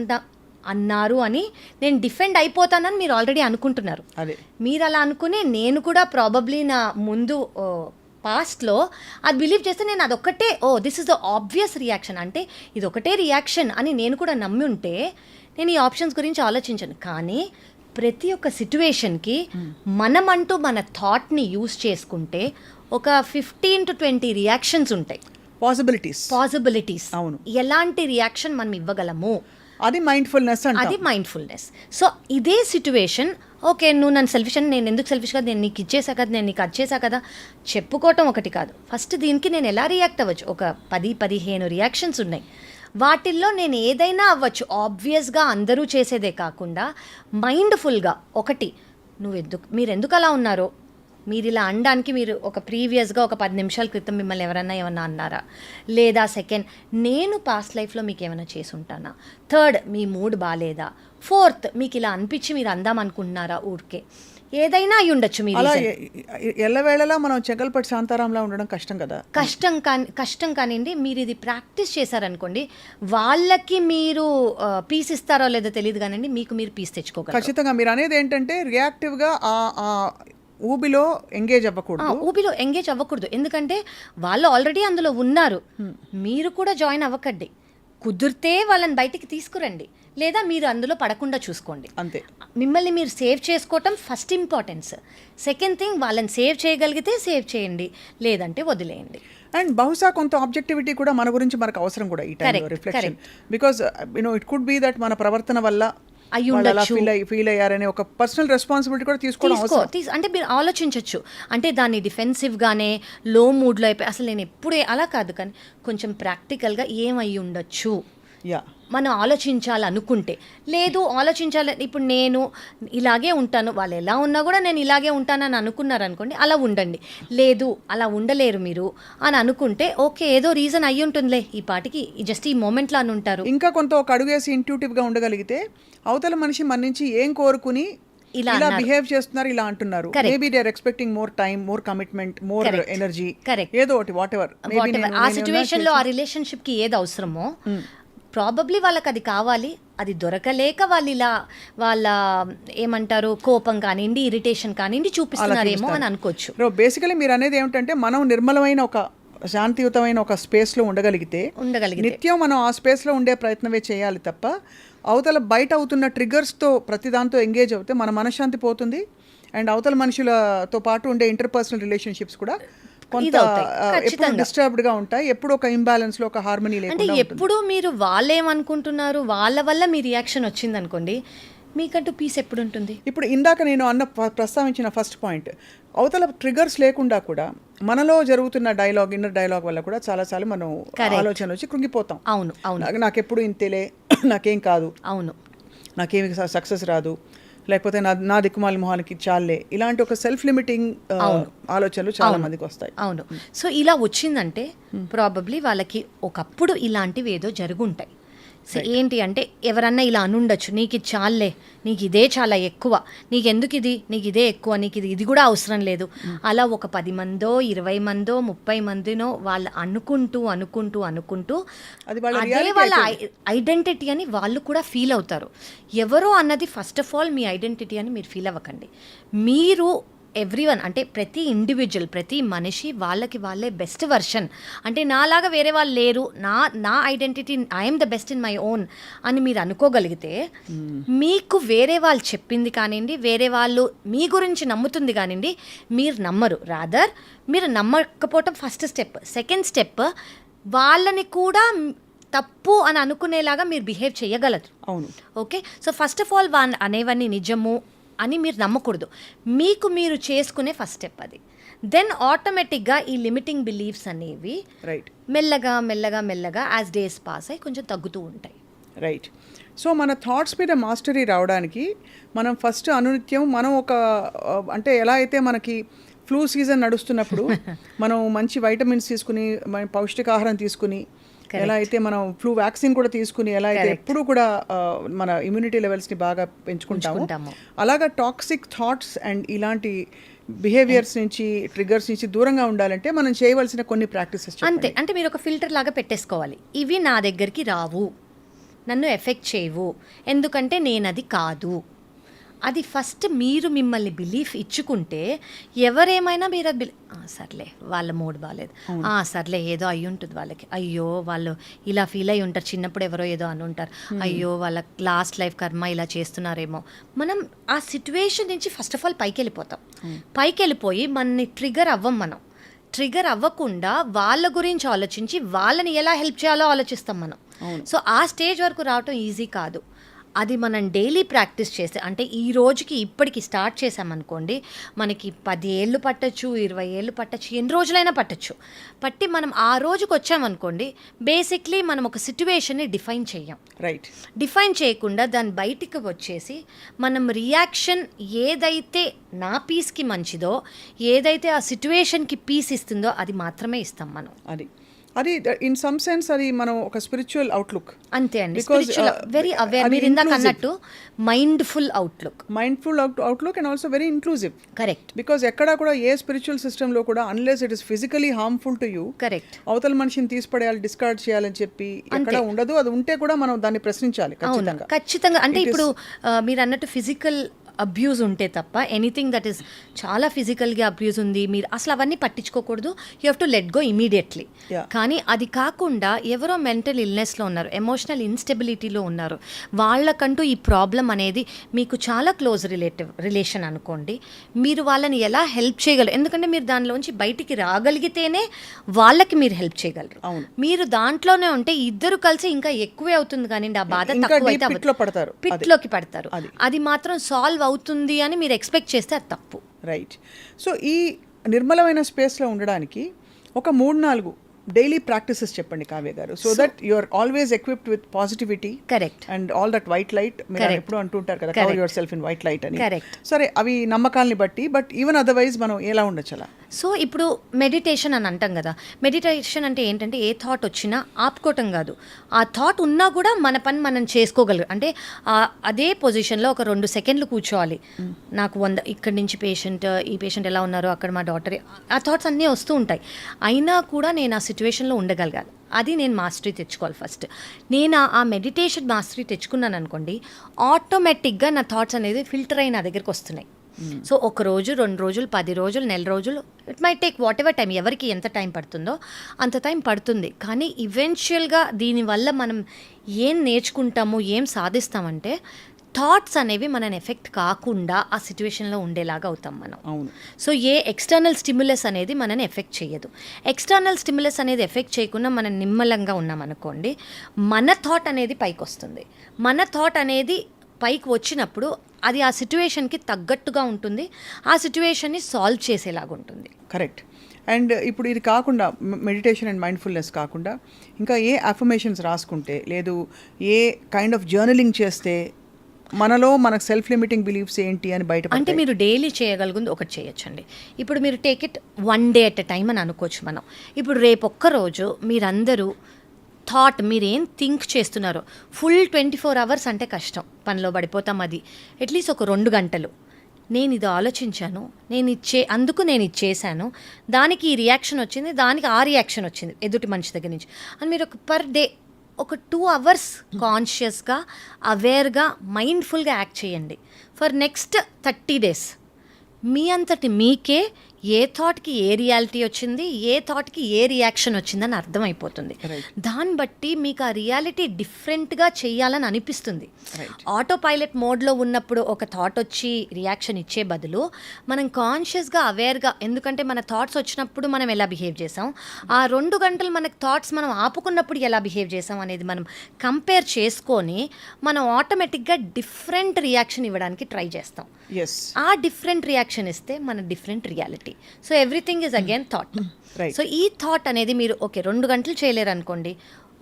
అన్నారు అని నేను డిఫెండ్ అయిపోతానని మీరు ఆల్రెడీ అనుకుంటున్నారు. మీరు అలా అనుకుని నేను కూడా ప్రాబబ్లీ నా ముందు పాస్ట్లో అది బిలీవ్ చేస్తే నేను అదొక్కటే this is the obvious reaction, అంటే ఇది ఒకటే రియాక్షన్ అని నేను కూడా నమ్మి ఉంటే నేను ఈ ఆప్షన్స్ గురించి ఆలోచించను. కానీ ప్రతి ఒక్క సిచ్యువేషన్కి మనమంటూ మన థాట్ని యూజ్ చేసుకుంటే ఒక 15 to 20 రియాక్షన్స్ ఉంటాయి. పాసిబిలిటీస్. అవును. ఎలాంటి రియాక్షన్ మనం ఇవ్వగలము, అది మైండ్ఫుల్నెస్. సో ఇదే సిచ్యువేషన్, ఓకే నువ్వు నన్ను సెల్ఫిష్ అని, నేను ఎందుకు సెల్ఫిష్ కదా, నేను నీకు ఇచ్చేసా కదా, నేను నీకు అచ్చేసా కదా చెప్పుకోవటం ఒకటి కాదు. ఫస్ట్ దీనికి నేను ఎలా రియాక్ట్ అవ్వచ్చు, ఒక 10-15 రియాక్షన్స్ ఉన్నాయి. వాటిల్లో నేను ఏదైనా అవ్వచ్చు. ఆబ్వియస్గా అందరూ చేసేదే కాకుండా మైండ్ఫుల్గా ఒకటి, మీరు ఎందుకు అలా ఉన్నారో, మీరు ఇలా అనడానికి మీరు ఒక ప్రీవియస్గా ఒక 10 నిమిషాల క్రితం మిమ్మల్ని ఏమన్నా అన్నారా, లేదా సెకండ్, నేను పాస్ట్ లైఫ్లో మీకు ఏమైనా చేసి ఉంటానా, థర్డ్, మీ మూడ్ బాగాలేదా, ఫోర్త్, మీకు ఇలా అనిపించి మీరు అందాం అనుకుంటున్నారా, ఊరికే ఏదైనా అయి ఉండొచ్చు. మీరు ఎల్లవేళలా మనం చెగల్పట్టి శాంతారాంలా ఉండడం కష్టం కదా. కష్టం కానివ్వండి, మీరు ఇది ప్రాక్టీస్ చేశారనుకోండి, వాళ్ళకి మీరు పీస్ ఇస్తారో లేదో తెలియదు కానివ్వండి, మీకు మీరు పీస్ తెచ్చుకోగలరు. ఖచ్చితంగా. మీరు అనేది ఏంటంటే రియాక్టివ్గా ఊబిలో ఎంగేజ్ అవ్వకూడదు. ఎందుకంటే వాళ్ళు ఆల్రెడీ అందులో ఉన్నారు, మీరు కూడా జాయిన్ అవ్వకండి. కుదిరితే వాళ్ళని బయటికి తీసుకురండి, లేదా మీరు అందులో పడకుండా చూసుకోండి. అంతే. మిమ్మల్ని మీరు సేవ్ చేసుకోవటం ఫస్ట్ ఇంపార్టెన్స్. సెకండ్ థింగ్, వాళ్ళని సేవ్ చేయగలిగితే సేవ్ చేయండి, లేదంటే వదిలేయండి. అండ్ బహుశా కొంత ఆబ్జెక్టివిటీ కూడా మన గురించి మనకు అవసరం కూడా ఈ టైంలో, reflection. Because it could be that మన ప్రవర్తన వల్ల ఫీల్ అయ్యారనే ఒక పర్సనల్ రెస్పాన్సిబిలిటీ కూడా తీసుకోవడం. అంటే మీరు ఆలోచించవచ్చు, అంటే దాన్ని డిఫెన్సివ్గానే లో మూడ్లో అయిపోయి అసలు నేను ఎప్పుడే అలా కాదు, కానీ కొంచెం ప్రాక్టికల్గా ఏమై ఉండొచ్చు మనం ఆలోచించాలనుకుంటే. లేదు ఆలోచించాలి, ఇప్పుడు నేను ఇలాగే ఉంటాను, వాళ్ళు ఎలా ఉన్నా కూడా నేను ఇలాగే ఉంటానని అనుకున్నారనుకోండి, అలా ఉండండి. లేదు అలా ఉండలేరు మీరు అని అనుకుంటే ఓకే, ఏదో రీజన్ అయ్యి ఉంటుందిలే, ఈ పాటికి జస్ట్ ఈ మూమెంట్లో అని ఉంటారు. ఇంకా కొంత ఒక అడుగేసి ఇంట్యూటివ్గా ఉండగలిగితే అవతల మనిషి మన నుంచి ఏం కోరుకుని ఇలా బిహేవ్ చేస్తున్నారు, ఇలా అంటున్నారు, maybe they are expecting more time, more commitment, more energy, ఏదో ఒకటి వాట్ ఎవర్ ఆ సిచ్యువేషన్లో ఆ రిలేషన్షిప్కి ఏది అవసరమో ప్రాబబ్లీ వాళ్ళకి అది కావాలి, అది దొరకలేక వాళ్ళు ఇలా వాళ్ళ ఏమంటారు కోపం కానివ్వండి, ఇరిటేషన్ కానివ్వండి చూపిస్తున్నారేమో అని అనుకోవచ్చు. బేసికలీ మీరు అనేది ఏమిటంటే మనం నిర్మలమైన ఒక శాంతియుతమైన ఒక స్పేస్లో ఉండగలిగితే నిత్యం మనం ఆ స్పేస్లో ఉండే ప్రయత్నమే చేయాలి తప్ప అవతల బయట అవుతున్న ట్రిగర్స్తో ప్రతిదాంతో ఎంగేజ్ అవుతే మన మనశ్శాంతి పోతుంది. అండ్ అవతల మనుషులతో పాటు ఉండే ఇంటర్పర్సనల్ రిలేషన్షిప్స్ కూడా కొంత ఎప్పుడు డిస్టర్బ్డ్ గా ఉంటాయి, ఎప్పుడు ఒక ఇంబ్యాలెన్స్ లో ఒక హార్మనీ లేకుండా. అంటే ఎప్పుడు మీరు వాళ్ళేమనుకుంటున్నారు, వాళ్ళ వల్ల మీ రియాక్షన్ వచ్చింది అనుకోండి, మీకంటూ పీస్ ఎప్పుడు ఉంటుంది? ఇప్పుడు ఇందాక నేను ప్రస్తావించిన ఫస్ట్ పాయింట్, అవతల ట్రిగర్స్ లేకుండా కూడా మనలో జరుగుతున్న ఇన్నర్ డైలాగ్ వల్ల కూడా చాలాసార్లు మనం ఆలోచనలు వచ్చి కృంగిపోతాం. అవును అవును నాకెప్పుడు ఇంతేలే, నాకేం కాదు, అవును నాకేమి సక్సెస్ రాదు, లేకపోతే నా దిక్కుమాల మొహానికి చాలే, ఇలాంటి ఒక సెల్ఫ్ లిమిటింగ్ ఆలోచనలు చాలా మందికి వస్తాయి. అవును. సో ఇలా వచ్చిందంటే ప్రాబబ్లీ వాళ్ళకి ఒకప్పుడు ఇలాంటివి ఏదో జరుగుంటాయి. సో ఏంటి అంటే ఎవరన్నా ఇలా అనుండొచ్చు, నీకు ఇది చాలే, నీకు ఇదే చాలా ఎక్కువ, నీకెందుకు ఇది, నీకు ఇదే ఎక్కువ, నీకు ఇది కూడా అవసరం లేదు. అలా ఒక 10 మందో 20 మందో 30 మందినో వాళ్ళు అనుకుంటూ అది అదే వాళ్ళ ఐడెంటిటీ అని వాళ్ళు కూడా ఫీల్ అవుతారు. ఎవరో అన్నది first of all me identity అని మీరు ఫీల్ అవ్వకండి. మీరు ఎవ్రీవన్ అంటే ప్రతి ఇండివిజువల్, ప్రతి మనిషి వాళ్ళకి వాళ్ళే బెస్ట్ వర్షన్. అంటే నాలాగా వేరే వాళ్ళు లేరు, నా identity I'm the best in my own అని మీరు అనుకోగలిగితే మీకు వేరే వాళ్ళు చెప్పింది కానివ్వండి, వేరే వాళ్ళు మీ గురించి నమ్ముతుంది కానివ్వండి, మీరు నమ్మరు. రాదర్ మీరు నమ్మకపోవటం ఫస్ట్ స్టెప్. సెకండ్ స్టెప్, వాళ్ళని కూడా తప్పు అని అనుకునేలాగా మీరు బిహేవ్ చేయగలరు. అవును. Okay. So first of all వాళ్ళు అనేవన్నీ నిజము అని మీరు నమ్మకూడదు. మీకు మీరు చేసుకునే ఫస్ట్ స్టెప్ అది. దెన్ ఆటోమేటిక్గా ఈ లిమిటింగ్ బిలీఫ్స్ అనేవి రైట్ మెల్లగా యాజ్ డేస్ పాస్ అయ్యి కొంచెం తగ్గుతూ ఉంటాయి. రైట్. సో మన థాట్స్ మీద మాస్టరీ రావడానికి మనం ఫస్ట్ అనునిత్యం మనం ఒక అంటే ఎలా అయితే మనకి ఫ్లూ సీజన్ నడుస్తున్నప్పుడు మనం మంచి వైటమిన్స్ తీసుకుని, పౌష్టికాహారం తీసుకుని, ఎలా అయితే మనం ఫ్లూ వ్యాక్సిన్ కూడా తీసుకుని, ఎలా అయితే ఎప్పుడు కూడా మన ఇమ్యూనిటీ లెవెల్స్ని బాగా పెంచుకుంటాము, అలాగా టాక్సిక్ థాట్స్ అండ్ ఇలాంటి బిహేవియర్స్ నుంచి, ట్రిగర్స్ నుంచి దూరంగా ఉండాలంటే మనం చేయవలసిన కొన్ని ప్రాక్టీసెస్ అంతే. అంటే మీరు ఒక ఫిల్టర్ లాగా పెట్టేసుకోవాలి. ఇవి నా దగ్గరికి రావు, నన్ను ఎఫెక్ట్ చేయవు, ఎందుకంటే నేను అది కాదు. అది ఫస్ట్ మీరు మిమ్మల్ని బిలీఫ్ ఇచ్చుకుంటే ఎవరేమైనా మీరు అది సర్లే వాళ్ళ మూడ్ బాగాలేదు, సర్లే ఏదో అయ్యి ఉంటుంది వాళ్ళకి, అయ్యో వాళ్ళు ఇలా ఫీల్ అయ్యి ఉంటారు, చిన్నప్పుడు ఎవరో ఏదో అని ఉంటారు, అయ్యో వాళ్ళ లాస్ట్ లైఫ్ కర్మ ఇలా చేస్తున్నారేమో. మనం ఆ సిచ్యువేషన్ నుంచి ఫస్ట్ ఆఫ్ ఆల్ పైకి వెళ్ళిపోయి మనని మనం ట్రిగర్ అవ్వకుండా వాళ్ళ గురించి ఆలోచించి వాళ్ళని ఎలా హెల్ప్ చేయాలో ఆలోచిస్తాం మనం. సో ఆ స్టేజ్ వరకు రావటం ఈజీ కాదు. అది మనం డైలీ ప్రాక్టీస్ చేస్తే, అంటే ఈ రోజుకి ఇప్పటికి స్టార్ట్ చేసామనుకోండి, మనకి 10 ఏళ్ళు పట్టచ్చు, 20 ఏళ్ళు పట్టచ్చు, ఎన్ని రోజులైనా పట్టి మనం ఆ రోజుకి వచ్చామనుకోండి, బేసిక్లీ మనం ఒక సిచ్యువేషన్ని డిఫైన్ చేయం. రైట్. డిఫైన్ చేయకుండా దాని బయటికి వచ్చేసి మనం రియాక్షన్ ఏదైతే నా పీస్కి మంచిదో, ఏదైతే ఆ సిచ్యువేషన్కి పీస్ ఇస్తుందో అది మాత్రమే ఇస్తాం మనం. అది ఇన్ సమ్ సెన్స్ అది మనం ఒక స్పిరిచువల్ అవుట్లుక్. అంతే అండి. వెరీ అవేర్, మీరు ఇందాక అన్నట్టు mindful outlook and also very inclusive. Correct. Because ఎక్కడా కూడా ఏ స్పిరిచువల్ సిస్టంలో కూడా unless it is physically harmful to you, correct, అవతల మనిషిని తీసిపడేయాలి, డిస్కార్డ్ చేయాలని చెప్పి ఎక్కడ ఉండదు. అది ఉంటే కూడా మనం దాన్ని ప్రశ్నించాలి ఖచ్చితంగా. అంటే ఇప్పుడు మీరు అన్నట్టు ఫిజికల్ అబ్యూజ్ ఉంటే తప్ప, ఎనీథింగ్ దట్ ఈస్ చాలా ఫిజికల్గా అబ్యూజ్ ఉంది, మీరు అసలు అవన్నీ పట్టించుకోకూడదు. You have to let go immediately. కానీ అది కాకుండా ఎవరో మెంటల్ ఇల్నెస్లో ఉన్నారు, ఎమోషనల్ ఇన్స్టెబిలిటీలో ఉన్నారు, వాళ్ళకంటూ ఈ ప్రాబ్లం అనేది మీకు చాలా క్లోజ్ రిలేషన్ అనుకోండి, మీరు వాళ్ళని ఎలా హెల్ప్ చేయగలరు? ఎందుకంటే మీరు దానిలోంచి బయటికి రాగలిగితేనే వాళ్ళకి మీరు హెల్ప్ చేయగలరు. మీరు దాంట్లోనే ఉంటే ఇద్దరు కలిసి ఇంకా ఎక్కువే అవుతుంది, కానీ ఆ బాధ తక్కువ అయితే పిట్లోకి పడతారు. అది మాత్రం సాల్వ్ అవుతుంది అని మీరు ఎక్స్పెక్ట్ చేస్తే అది తప్పు. రైట్. సో ఈ నిర్మలమైన స్పేస్లో ఉండడానికి ఒక 3-4 డైలీ ప్రాక్టీసెస్ చెప్పండి కావ్య గారు, so that you are always equipped with positivity. Correct. And all that white light, మీరు ఎప్పుడు అంటుంటారు కదా, cover yourself in white light అని. కరెక్ట్. సరే, అవి నమ్మకాలని బట్టి, బట్ ఈవెన్ అదర్వైజ్ మనం ఎలా ఉండొచ్చు అలా? సో ఇప్పుడు మెడిటేషన్ అని అంటాం కదా, మెడిటేషన్ అంటే ఏంటంటే ఏ థాట్ వచ్చినా ఆపుకోవటం కాదు, ఆ థాట్ ఉన్నా కూడా మన పని మనం చేసుకోగలరు. అంటే అదే పొజిషన్లో ఒక 2 సెకండ్లు కూర్చోవాలి. నాకు ఇక్కడి నుంచి ఈ పేషెంట్ ఎలా ఉన్నారో, అక్కడ మా డాక్టర్, ఆ థాట్స్ అన్నీ వస్తూ ఉంటాయి, అయినా కూడా నేను ఆ సిచ్యువేషన్లో ఉండగలగాలి. అది నేను మాస్టరీ తెచ్చుకోవాలి ఫస్ట్. నేను ఆ మెడిటేషన్ మాస్టరీ తెచ్చుకున్నాను అనుకోండి, ఆటోమేటిక్గా నా థాట్స్ అనేది ఫిల్టర్ అయి నా దగ్గరికి వస్తున్నాయి. సో 1 రోజు, 2 రోజులు, 10 రోజులు, నెల రోజులు, it my take what ever time, ఎవరికి ఎంత టైం పడుతుందో అంత టైం పడుతుంది. కానీ ఈవెన్చువల్గా దీనివల్ల మనం ఏం నేర్చుకుంటాము, ఏం సాధిస్తామంటే థాట్స్ అనేవి మనని ఎఫెక్ట్ కాకుండా ఆ సిచ్యువేషన్లో ఉండేలాగా అవుతాం మనం. సో ఏ ఎక్స్టర్నల్ స్టిమ్యులస్ అనేది మనని ఎఫెక్ట్ చేయదు. ఎక్స్టర్నల్ స్టిమ్యులస్ అనేది ఎఫెక్ట్ చేయకుండా మనం నిమ్మలంగా ఉన్నాం అనుకోండి, మన థాట్ అనేది పైకి వస్తుంది. మన థాట్ అనేది పైకి వచ్చినప్పుడు అది ఆ సిట్యువేషన్కి తగ్గట్టుగా ఉంటుంది, ఆ సిట్యువేషన్ని సాల్వ్ చేసేలాగా ఉంటుంది. కరెక్ట్. అండ్ ఇప్పుడు ఇది కాకుండా మెడిటేషన్ అండ్ మైండ్ఫుల్నెస్ కాకుండా ఇంకా ఏ అఫర్మేషన్స్ రాసుకుంటే, లేదు ఏ కైండ్ ఆఫ్ జర్నలింగ్ చేస్తే మనలో మనకు సెల్ఫ్ లిమిటింగ్ బిలీఫ్స్ ఏంటి అని బయట అంటే మీరు డైలీ చేయగలిగింది ఒకటి చేయొచ్చండి. ఇప్పుడు మీరు take it 1 day at a time అని అనుకోవచ్చు మనం. ఇప్పుడు రేపు ఒక్కరోజు మీరందరూ థాట్ మీరేం థింక్ చేస్తున్నారో ఫుల్ 24 అవర్స్ అంటే కష్టం, పనిలో పడిపోతాం. అది అట్లీస్ట్ ఒక 2 గంటలు నేను ఇది ఆలోచించాను, అందుకు నేను ఇది చేశాను, దానికి ఈ రియాక్షన్ వచ్చింది, దానికి ఆ రియాక్షన్ వచ్చింది ఎదుటి మనిషి దగ్గర నుంచి అని మీరు ఒక పర్ డే ఒక 2 అవర్స్ కాన్షియస్గా అవేర్గా మైండ్ఫుల్గా యాక్ట్ చేయండి ఫర్ నెక్స్ట్ 30 డేస్. మీ అంతటి మీకే ఏ థాట్కి ఏ రియాలిటీ వచ్చింది, ఏ థాట్కి ఏ రియాక్షన్ వచ్చిందని అర్థమైపోతుంది. దాన్ని బట్టి మీకు ఆ రియాలిటీ డిఫరెంట్గా చేయాలని అనిపిస్తుంది. ఆటో పైలట్ మోడ్లో ఉన్నప్పుడు ఒక థాట్ వచ్చి రియాక్షన్ ఇచ్చే బదులు మనం కాన్షియస్గా అవేర్గా, ఎందుకంటే మన థాట్స్ వచ్చినప్పుడు మనం ఎలా బిహేవ్ చేసాం, ఆ 2 గంటలు మనకు థాట్స్ మనం ఆపుకున్నప్పుడు ఎలా బిహేవ్ చేసాం అనేది మనం కంపేర్ చేసుకొని మనం ఆటోమేటిక్గా డిఫరెంట్ రియాక్షన్ ఇవ్వడానికి ట్రై చేస్తాం. ఆ డిఫరెంట్ రియాక్షన్ ఇస్తే మన different reality. So everything is again thought. So ఈ థాట్ అనేది మీరు 2 గంటలు చేయలేరు అనుకోండి,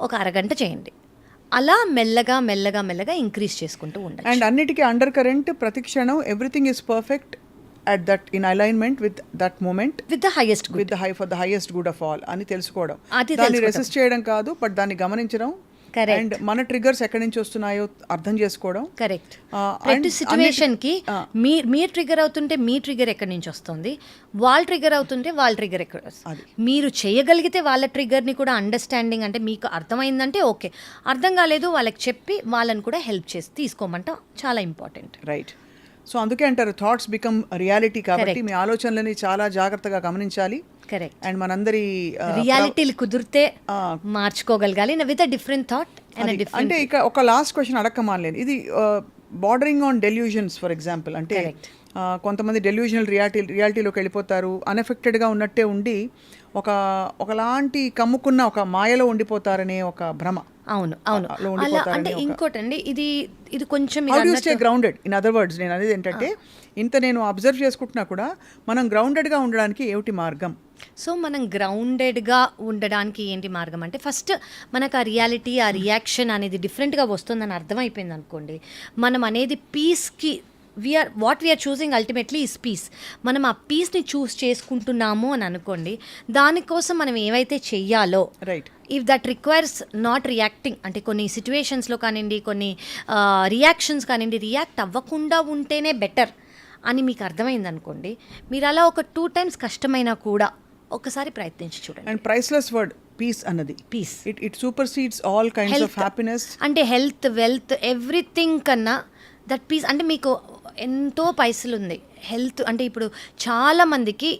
ఒక అరగంట చేయండి. అలా మెల్లగా మెల్లగా మెల్లగా ఇంక్రీజ్ చేసుకుంటూ ఉండాలి. అండ్ అన్నిటికీ అండర్ కరెంట్ ప్రతి క్షణం everything is perfect at that in alignment with that moment, with the highest good, for the highest good of all అని తెలుసుకోవడం. దాన్ని రెసిస్ట్ చేయడం కాదు, బట్ దాన్ని గమనించడం. అండ్ మన ట్రిగర్స్ ఎక్కడి నుంచి వస్తున్నాయో అర్థం చేసుకోవడం. కరెక్ట్. ప్రతి సిచ్యువేషన్కి మీరు ట్రిగర్ అవుతుంటే మీ ట్రిగర్ ఎక్కడి నుంచి వస్తుంది, వాళ్ళ ట్రిగర్ అవుతుంటే వాళ్ళ ట్రిగర్ ఎక్కడ వస్తుంది. మీరు చేయగలిగితే వాళ్ళ ట్రిగర్ని కూడా అండర్స్టాండింగ్, అంటే మీకు అర్థమైందంటే ఓకే, అర్థం కాలేదు వాళ్ళకి చెప్పి వాళ్ళని కూడా హెల్ప్ చేసి తీసుకోమంట చాలా ఇంపార్టెంట్. రైట్. సో అందుకే అంటారు థాట్స్ బికమ్ రియాలిటీ. కాబట్టి మీ ఆలోచనలని చాలా జాగ్రత్తగా గమనించాలి. కరెక్ట్. అండ్ మనందరి రియాలిటీలు కుదిరితే మార్చుకోగలగాలి విత్ అ డిఫరెంట్ థాట్. అంటే ఇక ఒక లాస్ట్ క్వశ్చన్ అడక్కమాలేదు, ఇది bordering on delusions for example. అంటే కొంతమంది డెల్యూజనల్ రియాలిటీలోకి వెళ్ళిపోతారు, అన్ఎఫెక్టెడ్గా ఉన్నట్టే ఉండి ఒకలాంటి కమ్ముకున్న ఒక మాయలో ఉండిపోతారనే ఒక భ్రమ. అవును అవును. అలా అంటే ఇంకోటండి, ఇది కొంచెం గ్రౌండెడ్. ఇన్ అదర్ వర్డ్స్ నేను అనేది ఏంటంటే, ఇంత నేను అబ్జర్వ్ చేసుకుంటున్నా కూడా మనం గ్రౌండెడ్గా ఉండడానికి ఏమిటి మార్గం? సో మనం గ్రౌండెడ్గా ఉండడానికి ఏంటి మార్గం అంటే, ఫస్ట్ మనకు ఆ రియాలిటీ, ఆ రియాక్షన్ అనేది డిఫరెంట్గా వస్తుందని అర్థమైపోయింది అనుకోండి, మనం అనేది పీస్కి what we're choosing ultimately is peace. మనం ఆ పీస్ని చూస్ చేసుకుంటున్నాము అని అనుకోండి, దానికోసం మనం ఏవైతే చెయ్యాలో, right, if that requires not reacting, అంటే కొన్ని సిచ్యువేషన్స్లో కానివ్వండి, కొన్ని రియాక్షన్స్ కానివ్వండి, రియాక్ట్ అవ్వకుండా ఉంటేనే బెటర్ అని మీకు అర్థమైంది అనుకోండి, మీరు అలా ఒక 2 times కష్టమైనా కూడా ఒకసారి ప్రయత్నించి చూడండి. అండ్ ప్రైస్లెస్ వర్డ్ పీస్ అన్నది, peace, it supersedes all kinds of happiness. అంటే హెల్త్, వెల్త్, ఎవ్రీథింగ్ కన్నా దట్ పీస్. అంటే మీకు ఎంతో పైసలు ఉంది, హెల్త్ అంటే ఇప్పుడు చాలామందికి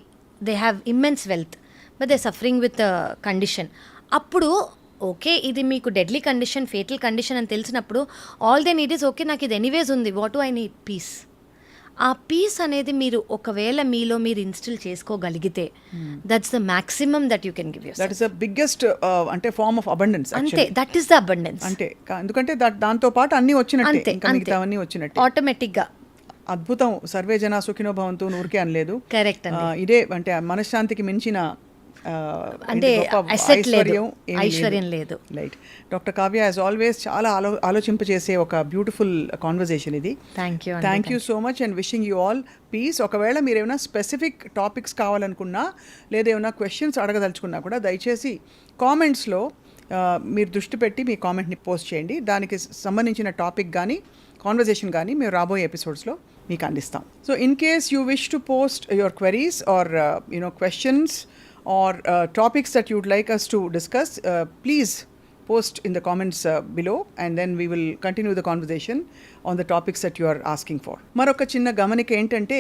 they have immense wealth but they suffering with condition. అప్పుడు ఓకే, ఇది మీకు డెడ్లీ కండిషన్, ఫేటల్ కండిషన్ అని తెలిసినప్పుడు all they need is okay, నాకు ఇది ఎనీవేస్ ఉంది, what do I need? Peace. ఆ పీస్ అనేది మీరు ఒకవేళ మీలో మీరు ఇన్స్టిల్ చేసుకోగలిగితే, that's the maximum that you can give your. That is the biggest అంటే ఫార్మ్ ఆఫ్ అబండెన్స్. అంతే, దట్ ఈస్ ద అబండెన్స్. అంటే ఎందుకంటే దాంతో పాటు అన్ని వచ్చినట్టే, ఇంకా మిగతావన్నీ వచ్చినట్టే ఆటోమేటిక్గా. అద్భుతం. సర్వే జన సుఖినో భవంతు ఊరికే అనలేదు. కరెక్ట్. ఇదే అంటే మనశ్శాంతికి మించిన అంటే ఐశ్వర్యం లేదు. Right. Doctor Kavya, as always చాలా ఆలోచింపజేసే ఒక బ్యూటిఫుల్ కాన్వర్జేషన్ ఇది. Thank you so much and wishing you all peace. ఒకవేళ మీరు ఏమైనా స్పెసిఫిక్ టాపిక్స్ కావాలనుకున్నా, లేదా ఏమైనా క్వశ్చన్స్ అడగదలుచుకున్నా కూడా దయచేసి కామెంట్స్లో మీరు దృష్టి పెట్టి మీ కామెంట్ని పోస్ట్ చేయండి. దానికి సంబంధించిన టాపిక్ కానీ కాన్వర్జేషన్ కానీ మేము రాబోయే ఎపిసోడ్స్లో మీకు అందిస్తాం. So in case you wish to post your queries or questions or topics that you'd like us to discuss, please post in the comments below, and then we will continue the conversation on the topics that you are asking for. మరొక చిన్న గమనిక ఏంటంటే,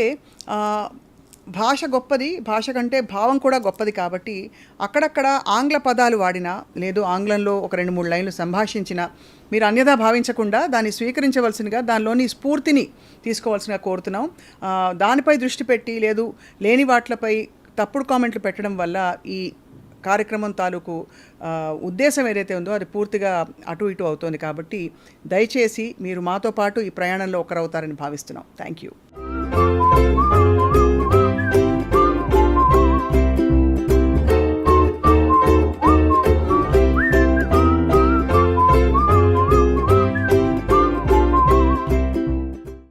భాష గొప్పది, భాష కంటే భావం కూడా గొప్పది. కాబట్టి అక్కడక్కడ ఆంగ్ల పదాలు వాడినా, లేదు ఆంగ్లంలో ఒక 2-3 లైన్లు సంభాషించినా మీరు అన్యథా భావించకుండా దాన్ని స్వీకరించవలసినగా, దానిలోని స్ఫూర్తిని తీసుకోవాల్సినగా కోరుతున్నాం. దానిపై దృష్టి పెట్టి, లేదు లేని వాట్లపై తప్పుడు కామెంట్లు పెట్టడం వల్ల ఈ కార్యక్రమం తాలూకు ఉద్దేశం ఏదైతే ఉందో అది పూర్తిగా అటు ఇటు అవుతోంది. కాబట్టి దయచేసి మీరు మాతో పాటు ఈ ప్రయాణంలో ఒకరవుతారని భావిస్తున్నాం. Thank you.